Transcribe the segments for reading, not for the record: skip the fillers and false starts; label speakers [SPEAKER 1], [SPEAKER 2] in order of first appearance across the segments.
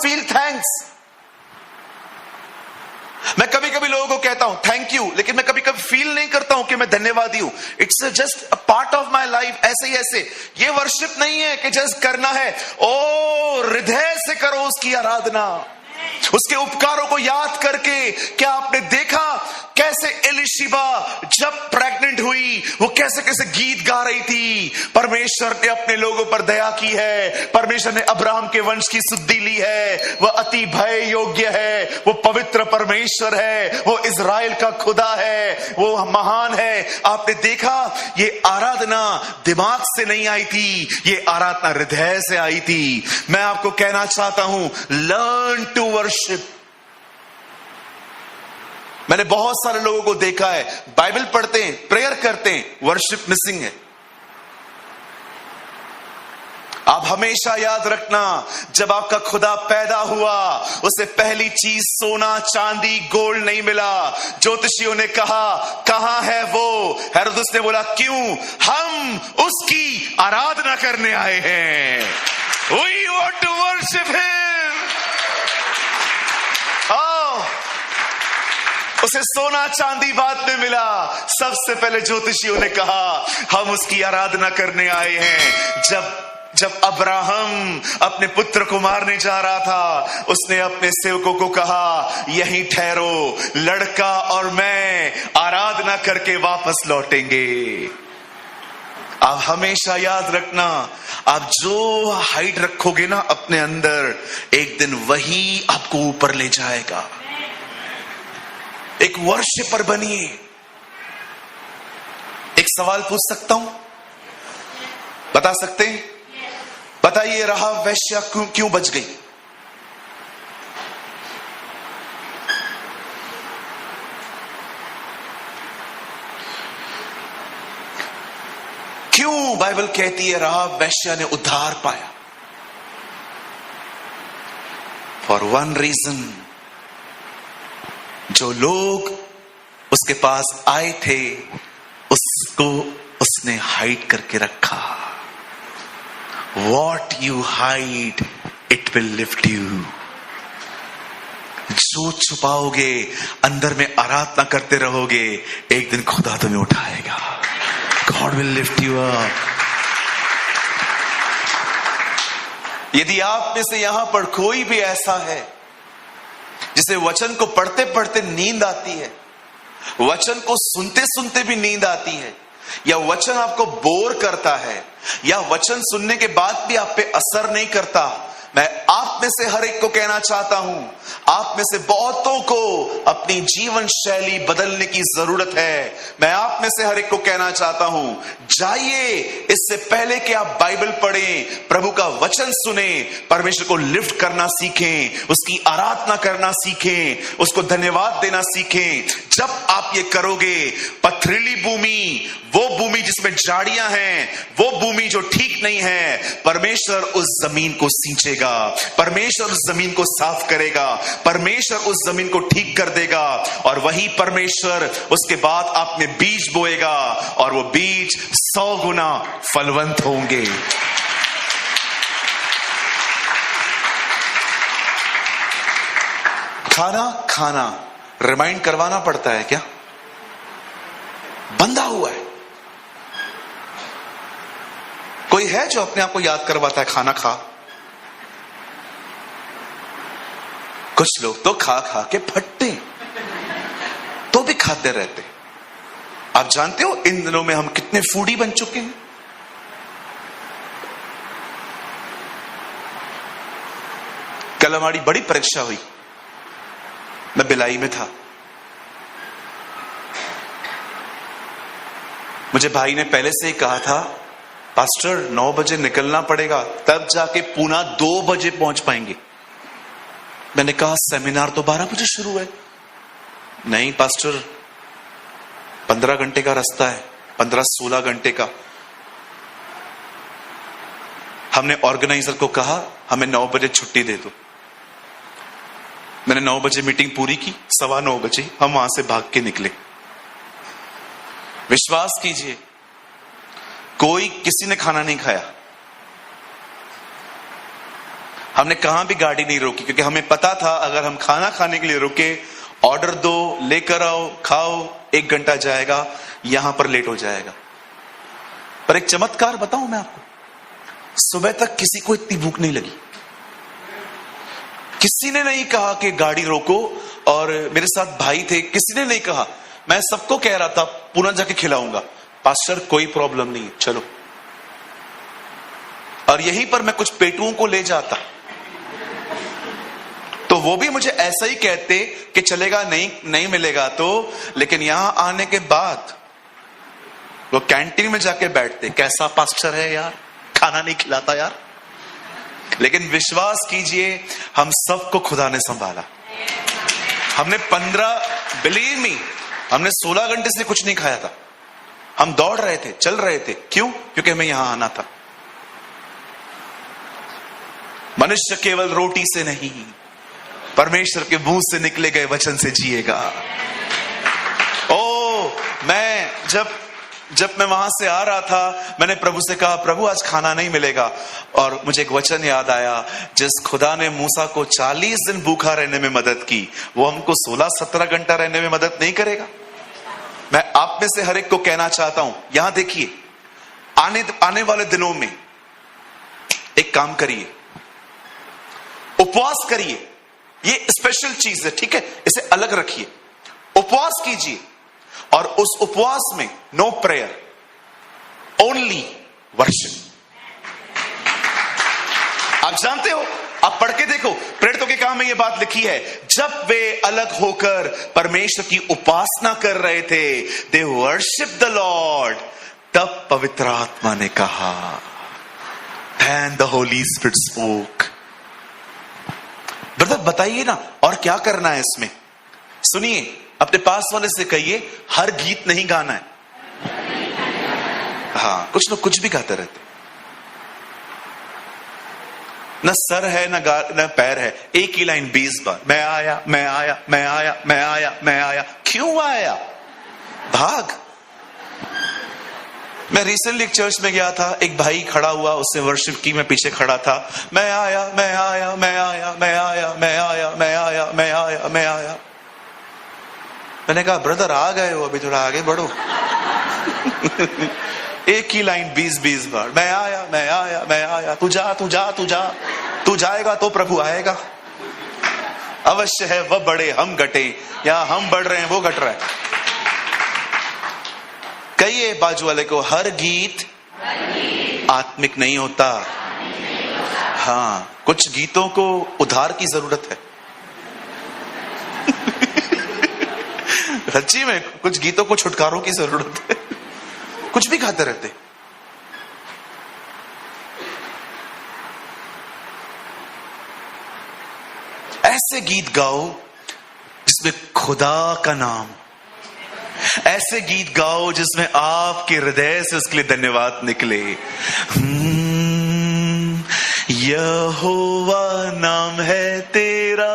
[SPEAKER 1] Feel thanks. मैं कभी कभी लोगों को कहता हूं थैंक यू, लेकिन मैं कभी कभी फील नहीं करता हूं कि मैं धन्यवादी हूं। It's just a part of my life. ऐसे ही ऐसे ये वर्शिप नहीं है कि जस्ट करना है, ओ हृदय से करो उसकी आराधना, उसके उपकारों को याद करके। क्या आपने देखा कैसे एलिशिबा जब प्रेग्नेंट हुई वो कैसे कैसे गीत गा रही थी, परमेश्वर ने अपने लोगों पर दया की है, परमेश्वर ने अब्राहम के वंश की सुद्धि ली है, वह अति भय योग्य है, वो पवित्र परमेश्वर है, वो इज़राइल का खुदा है, वो महान है। आपने देखा ये आराधना दिमाग से नहीं आई थी, ये आराधना हृदय से आई थी। मैं आपको कहना चाहता हूं, लर्न टू वर्शिप। मैंने बहुत सारे लोगों को देखा है, बाइबल पढ़ते हैं, प्रेयर करते हैं, वर्शिप मिसिंग है। आप हमेशा याद रखना, जब आपका खुदा पैदा हुआ उसे पहली चीज सोना चांदी गोल्ड नहीं मिला। ज्योतिषियों ने कहा कहां है वो? हेरोदेस ने बोला क्यों? हम उसकी आराधना करने आए हैं। We want to worship him। उसे सोना चांदी बाद में मिला, सबसे पहले ज्योतिषियों ने कहा हम उसकी आराधना करने आए हैं। जब अब्राहम अपने पुत्र को मारने जा रहा था, उसने अपने सेवकों को कहा यहीं ठहरो, लड़का और मैं आराधना करके वापस लौटेंगे। आप हमेशा याद रखना, आप जो हाइट रखोगे ना अपने अंदर, एक दिन वही आपको ऊपर ले जाएगा। एक वर्शिपर बनिए। एक सवाल पूछ सकता हूं? बता सकते हैं? बताइए, राहाब वेश्या क्यों बच गई? क्यों बाइबल कहती है राहाब वेश्या ने उद्धार पाया? फॉर वन रीजन, जो लोग उसके पास आए थे उसको उसने हाइड करके रखा। What you hide, it will lift you। जो छुपाओगे, अंदर में आराधना करते रहोगे, एक दिन खुदा तुम्हें उठाएगा। God will lift you up। यदि आप में से यहां पर कोई भी ऐसा है जिसे वचन को पढ़ते पढ़ते नींद आती है, वचन को सुनते सुनते भी नींद आती है, या वचन आपको बोर करता है, या वचन सुनने के बाद भी आप पे असर नहीं करता, मैं आप में से हर एक को कहना चाहता हूं, आप में से बहुतों को अपनी जीवन शैली बदलने की जरूरत है। मैं आप में से हर एक को कहना चाहता हूं, जाइए, इससे पहले कि आप बाइबल पढ़ें, प्रभु का वचन सुने, परमेश्वर को लिफ्ट करना सीखें, उसकी आराधना करना सीखें, उसको धन्यवाद देना सीखें। जब आप ये करोगे, पथरीली भूमि, वो भूमि जिसमें झाड़ियां हैं, वो भूमि जो ठीक नहीं है, परमेश्वर उस जमीन को सींचेगा, परमेश्वर उस जमीन को साफ करेगा, परमेश्वर उस जमीन को ठीक कर देगा, और वही परमेश्वर उसके बाद आप में बीज बोएगा, और वो बीज 100 गुना फलवंत होंगे। खाना रिमाइंड करवाना पड़ता है क्या? बंधा हुआ है। कोई है जो अपने आप को याद करवाता है खाना खा? कुछ लोग तो खा खा के फटते, तो भी खाते रहते। आप जानते हो इन दिनों में हम कितने फूडी बन चुके हैं। कल हमारी बड़ी परीक्षा हुई, मैं भिलाई में था। मुझे भाई ने पहले से ही कहा था, पास्टर 9 बजे निकलना पड़ेगा, तब जाके पूना 2 बजे पहुंच पाएंगे। मैंने कहा सेमिनार तो 12 बजे शुरू है। नहीं पास्टर, 15 घंटे का रास्ता है, 15-16 घंटे का। हमने ऑर्गेनाइजर को कहा हमें 9 बजे छुट्टी दे दो। मैंने 9 बजे मीटिंग पूरी की, 9:15 बजे हम वहां से भाग के निकले। विश्वास कीजिए, किसी ने खाना नहीं खाया। हमने कहां भी गाड़ी नहीं रोकी, क्योंकि हमें पता था अगर हम खाना खाने के लिए रुके, ऑर्डर दो, लेकर आओ, खाओ, 1 घंटा जाएगा, यहां पर लेट हो जाएगा। पर एक चमत्कार बताऊं मैं आपको, सुबह तक किसी को इतनी भूख नहीं लगी। किसी ने नहीं कहा कि गाड़ी रोको, और मेरे साथ भाई थे, किसी ने नहीं कहा। मैं सबको कह रहा था पुनः जाके खिलाऊंगा, पास्टर कोई प्रॉब्लम नहीं है, चलो। और यहीं पर मैं कुछ पेटुओं को ले जाता तो वो भी मुझे ऐसा ही कहते कि चलेगा नहीं मिलेगा तो। लेकिन यहां आने के बाद वो कैंटीन में जाके बैठते, कैसा पास्टर है यार, खाना नहीं खिलाता यार। लेकिन विश्वास कीजिए, हम सबको खुदा ने संभाला। हमने बिलीव मी, हमने 16 घंटे से कुछ नहीं खाया था। हम दौड़ रहे थे, चल रहे थे। क्यों? क्योंकि हमें यहां आना था। मनुष्य केवल रोटी से नहीं, परमेश्वर के मुंह से निकले गए वचन से जिएगा। जब मैं वहां से आ रहा था, मैंने प्रभु से कहा, प्रभु आज खाना नहीं मिलेगा। और मुझे एक वचन याद आया, जिस खुदा ने मूसा को 40 दिन भूखा रहने में मदद की, वो हमको 16-17 घंटा रहने में मदद नहीं करेगा। मैं आप में से हर एक को कहना चाहता हूं, यहां देखिए, आने वाले दिनों में एक काम करिए, उपवास करिए। ये स्पेशल चीज है, ठीक है, इसे अलग रखिए। उपवास कीजिए, और उस उपवास में नो प्रेयर, ओनली वर्शिप। आप जानते हो, आप पढ़ के देखो, प्रेरितों के काम में यह बात लिखी है, जब वे अलग होकर परमेश्वर की उपासना कर रहे थे, दे वर्शिप द लॉर्ड, तब पवित्र आत्मा ने कहा, then the Holy Spirit spoke। Brother बताइए ना, और क्या करना है इसमें? सुनिए, अपने पास वाले से कहिए, हर गीत नहीं गाना है। हाँ, कुछ लोग कुछ भी गाते रहते, न सर है न पैर है, एक ही लाइन 20 बार, मैं आया मैं आया मैं आया मैं आया मैं आया। क्यों आया? भाग। मैं रिसेंटली एक चर्च में गया था, एक भाई खड़ा हुआ, उससे वर्शिप की, मैं पीछे खड़ा था, मैं आया मैं आया मैं आया मैं आया मैं आया मैं आया मैं आया मैं आया। मैंने कहा, ब्रदर आ गए हो, अभी थोड़ा आगे बढ़ो। एक ही लाइन 20 बार, मैं आया मैं आया मैं आया। तू जा तू जा तू जा, तू जाएगा तो प्रभु आएगा। अवश्य है वह बढ़े हम घटे, या हम बढ़ रहे हैं वो घट रहा है। कहिए बाजू वाले को, हर गीत आत्मिक नहीं होता। हाँ, कुछ गीतों को उधार की जरूरत है। सच्ची में कुछ गीतों को छुटकारों की जरूरत है। कुछ भी गाते रहते। ऐसे गीत गाओ जिसमें खुदा का नाम, ऐसे गीत गाओ जिसमें आपके हृदय से उसके लिए धन्यवाद निकले। यहोवा नाम है तेरा,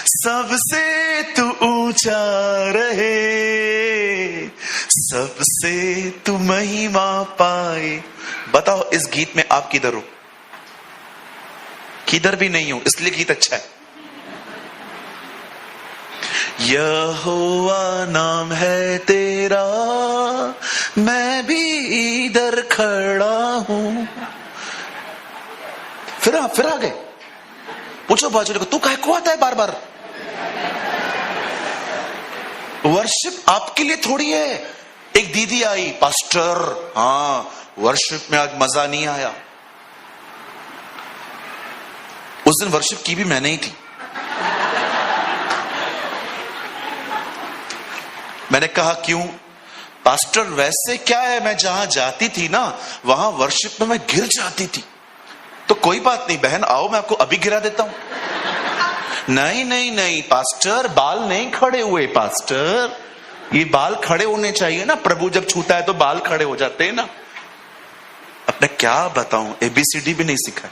[SPEAKER 1] सबसे तू ऊंचा रहे, सबसे तू महिमा पाए। बताओ, इस गीत में आप किधर हो? किधर भी नहीं हो, इसलिए गीत अच्छा है। यहोवा नाम है तेरा, मैं भी इधर खड़ा हूं। फिर आ गए। पूछो बाजू को, तू काहे को आता है बार बार? वर्शिप आपके लिए थोड़ी है। एक दीदी आई, पास्टर, हाँ वर्शिप में आज मजा नहीं आया। उस दिन वर्शिप की भी मैंने ही थी। मैंने कहा, क्यों? पास्टर वैसे क्या है, मैं जहां जाती थी ना, वहां वर्शिप में मैं गिर जाती थी। तो कोई बात नहीं बहन, आओ मैं आपको अभी गिरा देता हूं। नहीं नहीं नहीं पास्टर, बाल नहीं खड़े हुए पास्टर, ये बाल खड़े होने चाहिए ना, प्रभु जब छूता है तो बाल खड़े हो जाते हैं ना। अब मैं क्या बताऊं, ABCD भी नहीं सीखा।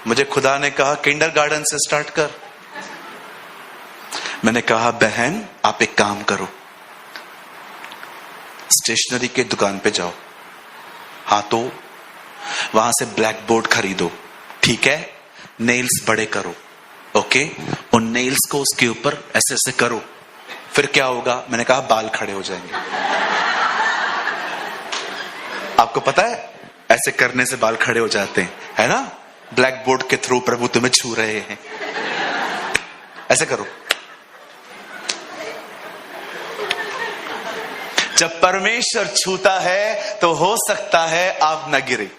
[SPEAKER 1] मुझे खुदा ने कहा किंडरगार्टन से स्टार्ट कर। मैंने कहा, बहन आप एक काम करो, स्टेशनरी के दुकान पे जाओ, हाँ तो वहां से ब्लैक बोर्ड खरीदो, ठीक है, नेल्स बड़े करो, ओके, उन नेल्स को उसके ऊपर ऐसे ऐसे करो, फिर क्या होगा? मैंने कहा बाल खड़े हो जाएंगे। आपको पता है ऐसे करने से बाल खड़े हो जाते हैं, है ना? ब्लैक बोर्ड के थ्रू प्रभु तुम्हें छू रहे हैं, ऐसे करो। जब परमेश्वर छूता है तो हो सकता है आप न गिरे।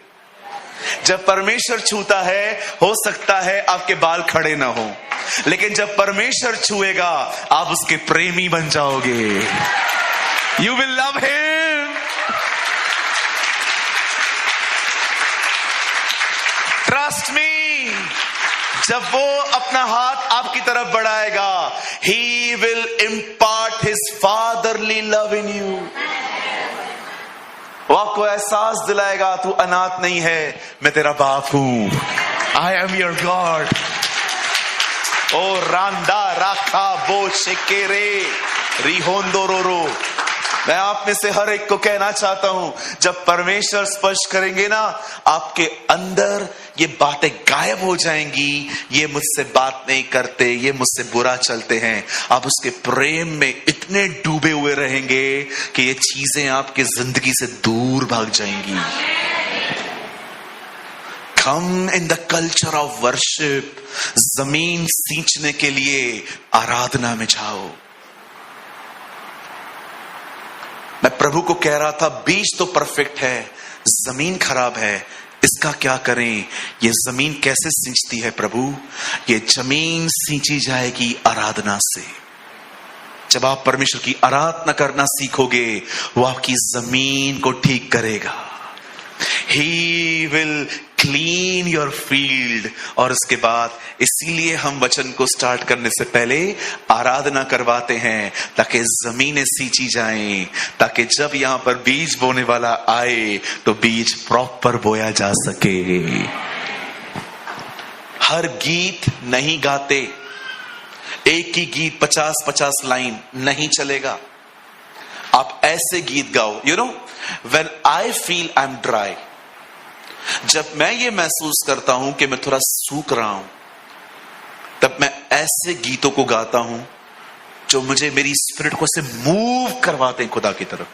[SPEAKER 1] जब परमेश्वर छूता है हो सकता है आपके बाल खड़े ना हो, लेकिन जब परमेश्वर छुएगा आप उसके प्रेमी बन जाओगे। You will love him. Trust me, जब वो अपना हाथ आपकी तरफ बढ़ाएगा, he will impart his fatherly love in you. वो आपको एहसास दिलाएगा तू अनाथ नहीं है, मैं तेरा बाप हूं। I am your God. ओ रांदा राखा बो शेकेरे रिहोंदो रोरो। मैं आप में से हर एक को कहना चाहता हूं, जब परमेश्वर स्पर्श करेंगे ना, आपके अंदर ये बातें गायब हो जाएंगी। ये मुझसे बात नहीं करते, ये मुझसे बुरा चलते हैं। आप उसके प्रेम में इतने डूबे हुए रहेंगे कि ये चीजें आपकी जिंदगी से दूर भाग जाएंगी। Come in the culture of worship. जमीन सींचने के लिए आराधना में जाओ। मैं प्रभु को कह रहा था, बीज तो परफेक्ट है, जमीन खराब है, इसका क्या करें? ये जमीन कैसे सींचती है प्रभु? ये जमीन सींची जाएगी आराधना से। जब आप परमेश्वर की आराधना करना सीखोगे, वो आपकी जमीन को ठीक करेगा। He will clean your field। और उसके बाद इसीलिए हम वचन को स्टार्ट करने से पहले आराधना करवाते हैं, ताकि जमीनें सींची जाएं, ताकि जब यहां पर बीज बोने वाला आए तो बीज प्रॉपर बोया जा सके। हर गीत नहीं गाते, एक ही गीत 50-50 लाइन नहीं चलेगा। आप ऐसे गीत गाओ, you know, when I feel I am dry, जब मैं ये महसूस करता हूं कि मैं थोड़ा सूख रहा हूं, तब मैं ऐसे गीतों को गाता हूं जो मुझे मेरी स्पिरिट को से मूव करवाते हैं खुदा की तरफ।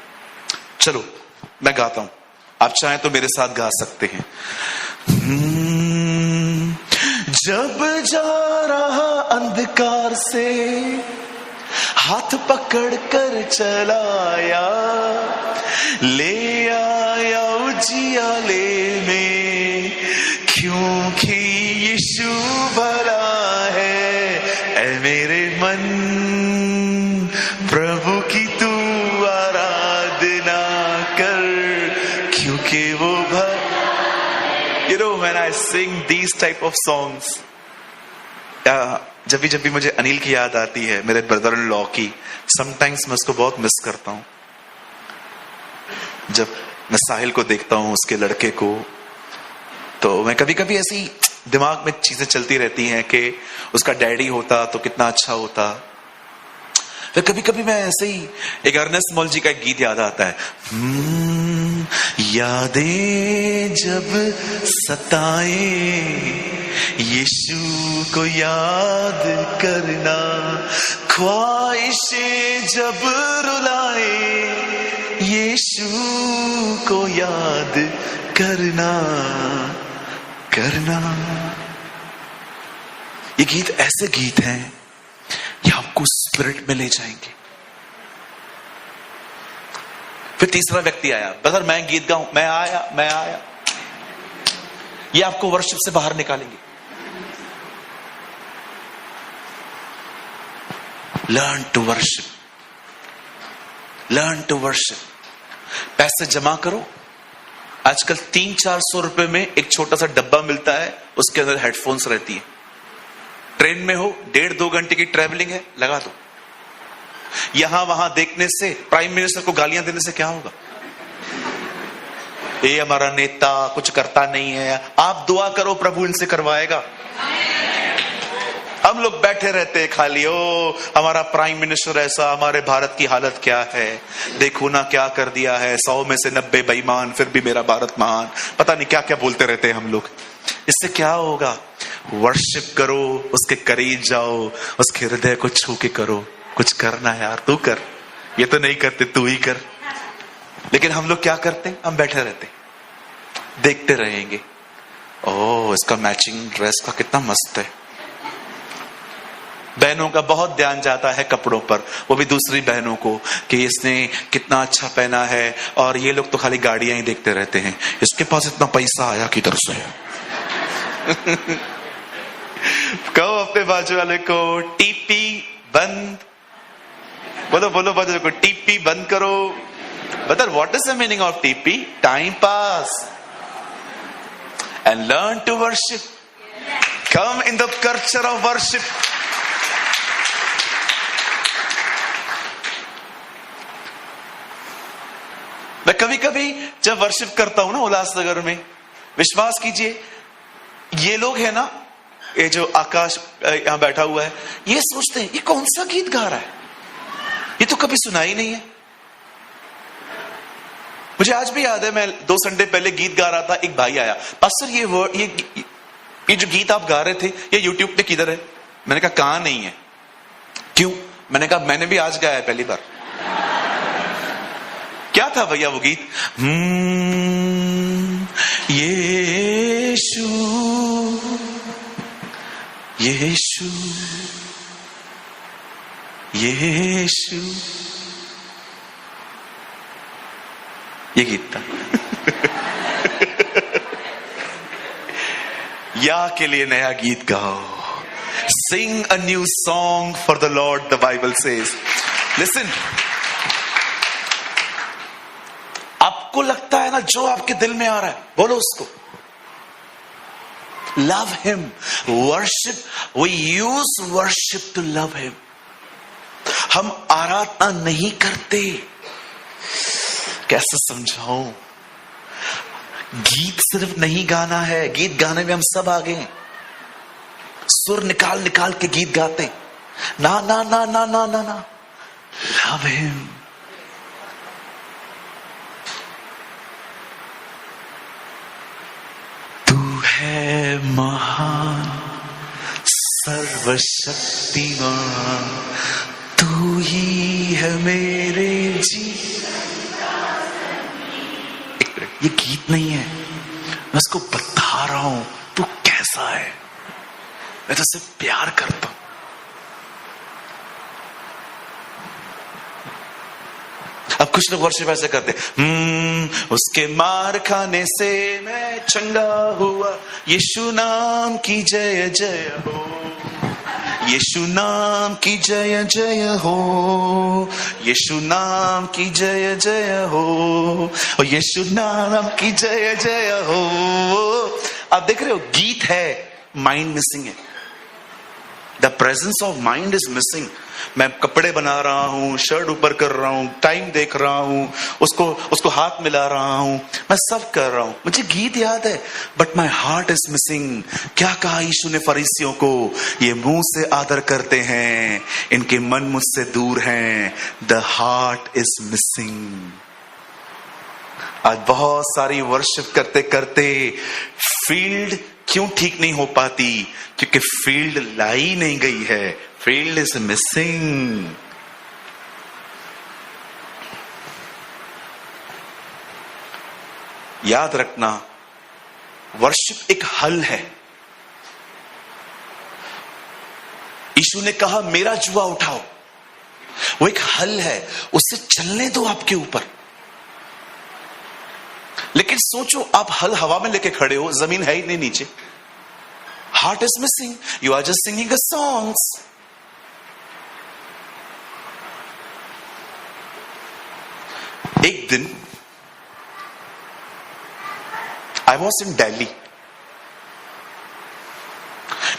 [SPEAKER 1] चलो मैं गाता हूं, आप चाहें तो मेरे साथ गा सकते हैं। जब जा रहा अंधकार से हाथ पकड़ कर चलाया, ले आया उजियाले में, क्योंकि यीशु भला है। ऐ मेरे मन प्रभु की तू आराधना कर, क्योंकि वो You know, when I sing these type of songs, जब भी मुझे अनिल की याद आती है, मेरे ब्रदर इन लॉ की, समटाइम्स मैं उसको बहुत मिस करता हूं। जब मैं साहिल को देखता हूं, उसके लड़के को, तो मैं कभी कभी ऐसी दिमाग में चीजें चलती रहती हैं कि उसका डैडी होता तो कितना अच्छा होता। फिर कभी कभी मैं ऐसे ही एक अर्नेस्ट मॉल जी का एक गीत याद आता है, यादें जब सताए यीशु को याद करना, ख्वाहिशें जब रुलाए यीशु को याद करना। ये गीत ऐसे गीत हैं, ये आपको स्पिरिट में ले जाएंगे। फिर तीसरा व्यक्ति आया, ब्रदर मैं गीत गाऊं, मैं आया। ये आपको वर्शिप से बाहर निकालेंगे। Learn to worship. पैसे जमा करो। आजकल 300-400 रुपए में एक छोटा सा डब्बा मिलता है, उसके अंदर हेडफोन्स रहती है। ट्रेन में हो, 1.5-2 घंटे की ट्रेवलिंग है, लगा दो। यहां वहां देखने से, प्राइम मिनिस्टर को गालियां देने से क्या होगा? ये हमारा नेता कुछ करता नहीं है। आप दुआ करो, प्रभु इनसे करवाएगा। हम लोग बैठे रहते हैं खाली, ओ हमारा प्राइम मिनिस्टर ऐसा, हमारे भारत की हालत क्या है, देखो ना क्या कर दिया है, 100 में से 90 बेईमान, फिर भी मेरा भारत महान। पता नहीं क्या क्या बोलते रहते हैं हम लोग। इससे क्या होगा? वर्शिप करो, उसके करीब जाओ, उसके हृदय को छू के करो। कुछ करना है यार, तू कर, ये तो नहीं करते, तू ही कर। लेकिन हम लोग क्या करते? हम बैठे रहते, देखते रहेंगे। ओह, इसका मैचिंग ड्रेस का कितना मस्त है। बहनों का बहुत ध्यान जाता है कपड़ों पर, वो भी दूसरी बहनों को, कि इसने कितना अच्छा पहना है। और ये लोग तो खाली गाड़ियां ही देखते रहते हैं, इसके पास इतना पैसा आया किधर से। कहो अपने बाजू वाले को, टीपी बंद। बोलो बोलो बाजू को, टीपी बंद करो। बता, what is the meaning of TP? Time pass. And learn to worship. Come in the culture of worship. मैं कभी कभी जब वर्शिप करता हूं ना उल्लासनगर में, विश्वास कीजिए, ये लोग है ना, ये जो आकाश यहां बैठा हुआ है, ये सोचते हैं ये कौन सा गीत गा रहा है, ये तो कभी सुना ही नहीं है। मुझे आज भी याद है, मैं 2 संडे पहले गीत गा रहा था, एक भाई आया, पास्टर ये जो गीत आप गा रहे थे, ये यूट्यूब पे किधर है? मैंने कहा कहां नहीं है। क्यों? मैंने कहा मैंने भी आज गाया है पहली बार। क्या था भैया वो गीत? यीशु यीशु यीशु, ये गीत था। या के लिए नया गीत गाओ। Sing a new song for the Lord, the Bible says. Listen. आपको लगता है ना, जो आपके दिल में आ रहा है बोलो उसको। Love him. Worship. We use worship to love him. हम आराधना नहीं करते। कैसे समझाऊं? गीत सिर्फ नहीं गाना है, गीत गाने में हम सब आगे हैं। सुर निकाल निकाल के गीत गाते, ना ना ना ना ना ना ना। Love him. तू है महान सर्वशक्तिमान, तू ही है मेरे जी। ये गीत नहीं है, मैं उसको बता रहा हूं तू कैसा है। मैं तुझसे प्यार करता हूं। अब कुछ लोग वर्शिप ऐसे करते, उसके मार खाने से मैं चंगा हुआ, यीशु नाम की जय जय हो, यीशु नाम की जय जय हो, यीशु नाम की जय जय हो, और यीशु नाम की जय जय हो। आप देख रहे हो, गीत है, माइंड मिसिंग है। The presence of mind is missing. मैं कपड़े बना रहा हूं, शर्ट ऊपर कर रहा हूं, टाइम देख रहा हूं, उसको हाथ मिला रहा हूं, मैं सब कर रहा हूं, मुझे गीत याद है, but my heart is missing. क्या कहा यीशु ने फरीसियों को? ये मुंह से आदर करते हैं, इनके मन मुझसे दूर हैं। The heart is missing. आज बहुत सारी वर्शिप करते करते फील्ड क्यों ठीक नहीं हो पाती? क्योंकि फील्ड लाई नहीं गई है। Field is missing. याद रखना, वर्शिप एक हल है। यीशु ने कहा मेरा जुआ उठाओ, वो एक हल है, उससे चलने दो आपके ऊपर। लेकिन सोचो, आप हल हवा में लेके खड़े हो, जमीन है ही नहीं नीचे। Heart is missing, you are just singing a songs. एक दिन आई वॉज इन दिल्ली,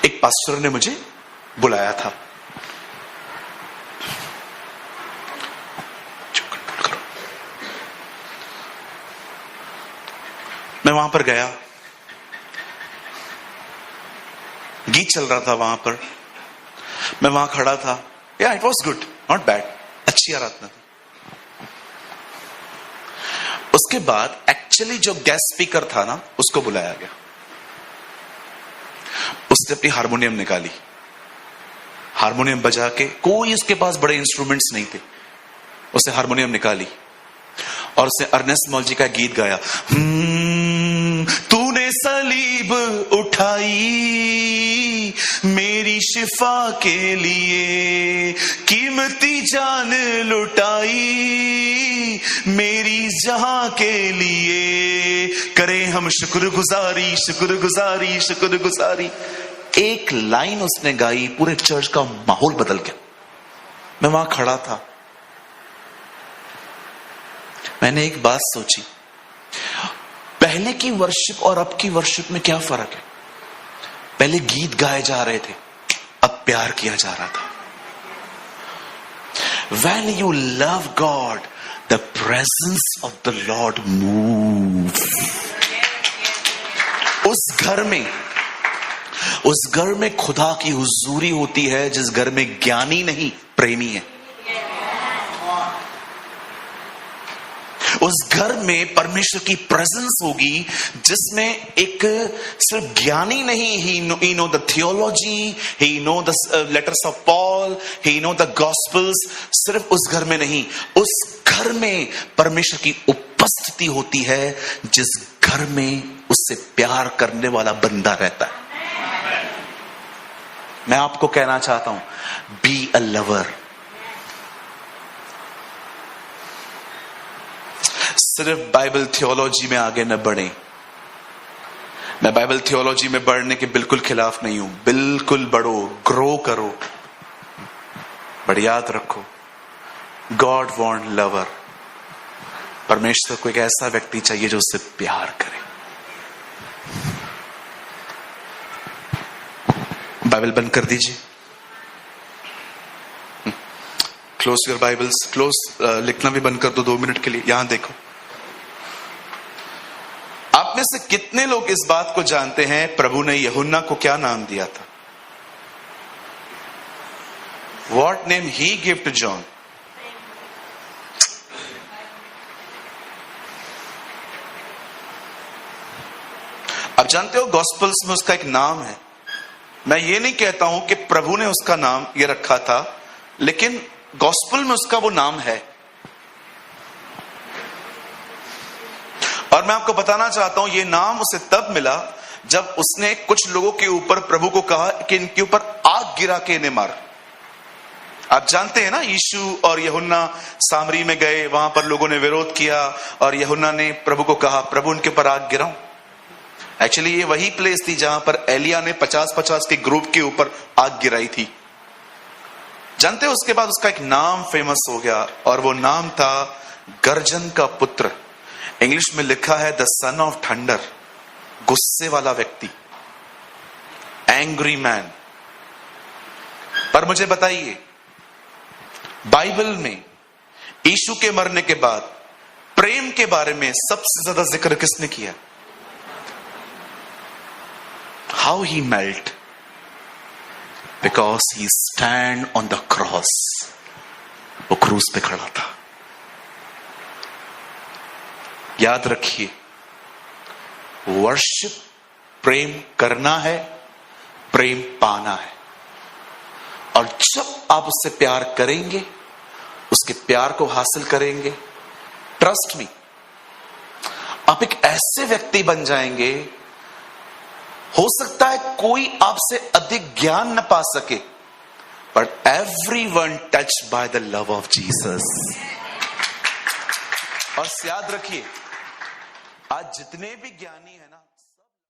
[SPEAKER 1] एक पास्टर ने मुझे बुलाया था। मैं वहां पर गया, गीत चल रहा था वहां पर, मैं वहां खड़ा था। या it was good, not bad, अच्छी आराधना थी। उसके बाद एक्चुअली जो गेस्ट स्पीकर था ना, उसको बुलाया गया। उसने अपनी हारमोनियम निकाली, हारमोनियम बजा के, कोई उसके पास बड़े इंस्ट्रूमेंट्स नहीं थे, उसने हारमोनियम निकाली और उसने अर्नेस्ट मॉल जी का गीत गाया। तूने सलीब उठाई मेरी शिफा के लिए, कीमती जान लुटाई मेरी जहां के लिए, करें हम शुक्रगुजारी शुक्रगुजारी शुक्रगुजारी। एक लाइन उसने गाई, पूरे चर्च का माहौल बदल गया। मैं वहां खड़ा था, मैंने एक बात सोची, पहले की वर्शिप और अब की वर्शिप में क्या फर्क है? पहले गीत गाए जा रहे थे, अब प्यार किया जा रहा था। When you love God, the presence of the Lord moves. उस घर में खुदा की हुजूरी होती है, जिस घर में ज्ञानी नहीं प्रेमी है। उस घर में परमेश्वर की प्रेजेंस होगी, जिसमें एक सिर्फ ज्ञानी नहीं, he know the theology, he know the letters of Paul, he know the gospels, सिर्फ उस घर में नहीं, उस घर में परमेश्वर की उपस्थिति होती है, जिस घर में उससे प्यार करने वाला बंदा रहता है। मैं आपको कहना चाहता हूं, बी अ लवर। सिर्फ बाइबल थियोलॉजी में आगे न बढ़े। मैं बाइबल थियोलॉजी में बढ़ने के बिल्कुल खिलाफ नहीं हूं, बिल्कुल बढ़ो, ग्रो करो, बट याद रखो, गॉड वांट लवर। परमेश्वर को एक ऐसा व्यक्ति चाहिए जो उससे प्यार करे। बाइबल बंद कर दीजिए, क्लोज योर बाइबल्स, क्लोज, लिखना भी बंद कर दो 2 मिनट के लिए। यहां देखो, आप में से कितने लोग इस बात को जानते हैं प्रभु ने यूहन्ना को क्या नाम दिया था? What name he gave to John? आप जानते हो गॉस्पल्स में उसका एक नाम है। मैं ये नहीं कहता हूं कि प्रभु ने उसका नाम ये रखा था, लेकिन गॉस्पल में उसका वो नाम है। और मैं आपको बताना चाहता हूं, ये नाम उसे तब मिला जब उसने कुछ लोगों के ऊपर, प्रभु को कहा कि इनके ऊपर आग गिरा के इन्हें मार। आप जानते हैं ना, यीशु और यूहन्ना सामरी में गए, वहां पर लोगों ने विरोध किया और यूहन्ना ने प्रभु को कहा, प्रभु उनके ऊपर आग गिराऊं। एक्चुअली ये वही प्लेस थी जहां पर एलिया ने 50-50 के ग्रुप के ऊपर आग गिराई थी। जानते हो, उसके बाद उसका एक नाम फेमस हो गया और वो नाम था गर्जन का पुत्र। इंग्लिश में लिखा है द सन ऑफ थंडर, गुस्से वाला व्यक्ति, एंग्री मैन। पर मुझे बताइए, बाइबल में यीशु के मरने के बाद प्रेम के बारे में सबसे ज्यादा जिक्र किसने किया? How he melt, because he stand on the cross. वो क्रूस पे खड़ा था। याद रखिए, वर्शिप प्रेम करना है, प्रेम पाना है। और जब आप उससे प्यार करेंगे, उसके प्यार को हासिल करेंगे, ट्रस्ट मी, आप एक ऐसे व्यक्ति बन जाएंगे, हो सकता है कोई आपसे अधिक ज्ञान न पा सके, but everyone touched by the love of Jesus. और याद रखिए, आज जितने भी ज्ञानी है ना,